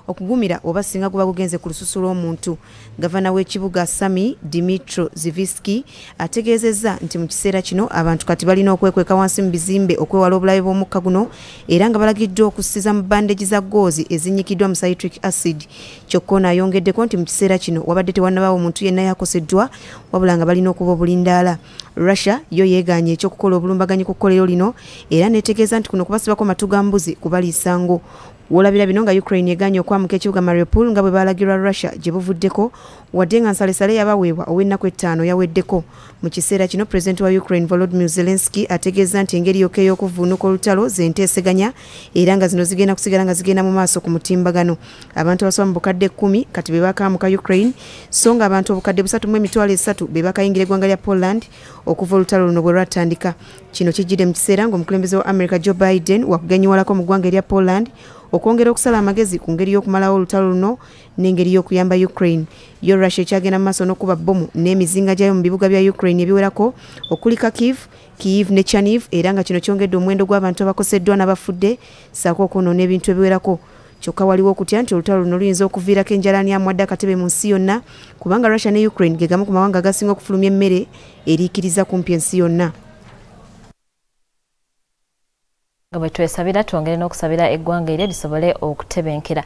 okugumira oba singa guba gugenze ku lususu lw'omuntu. Gavana w'ekibuga Sami Dimitro Ziviski ategeezezza nti mu kiseera kino abantu kati balina okwekweka wansi mu bizimbe okwewala obulabe bw'omukka guno era nga balagiddwa okussiza mu bandeji za goozi ezinyikiddwa mu citric acid. Kyokka ono ayongeddeko nti mu kiseera kino wabadde tewannabaawo omuntu yenna yakoseddwa wabula nga balina okuba obulindaala. Russia yo yeeganye ekyokukola obulumbaganyi ku kkolero lino era netegeeza nti kuno kubasibako matu ga mbuzi kubaliisango. Wolabira bino nga Ukraine yeganye okwamuka ekibuga Mariupol nga bwe balagirwa Russia gye buvuddeko wadde nga nsalesale yabaweebwa ow'ennaku 5 yaweddeko. Mu kiseera kino President wa Ukraine Volodymyr Zelensky ategeeza nti engeri yokka ey'okuvvuunuka olutalo zenteeseganya era nga zino zigenda kusigala nga zigenda mu maaso ku mutimbagano. Abantu abasoba mu bukadde 10 kati be bakaamuka Ukraine so nga abantu obukadde 3.3 be bakayingira eggwanga lya Poland okuva olutalo luno bwe lwatandika. Kino kijjidde mu kiseera ng'omukulembeze wa America Joe Biden wakugenyiwalako mu ggwanga erya Poland okwongera okusala amagezi ku ngeri y'okumalawo olutalo luno n'engeri y'okuyamba Ukraine. Yo Russia ekyagenda mu maaso n'okuba bbomu n'emizinga gyayo mu bibuga bya Ukraine ebiwerako okuli Kyiv ne Chernihiv era nga kino kyongedde omuwendo gw'abantu abakoseddwa n'abafudde ssaako okwonoona ebintu ebiwerako. Kyokka waliwo okutya nti olutalo luno luyinza okuviirako enjala n'amwadde akatebe mu nsi yonna kubanga Russia ne Ukraine ge gamu ku mawanga agasinga okufulumya emmere eriikiriza kumpi ensi yonna. Bwe twesabira twongere n'okusabira eggwanga eryo lisobole okutebenkera.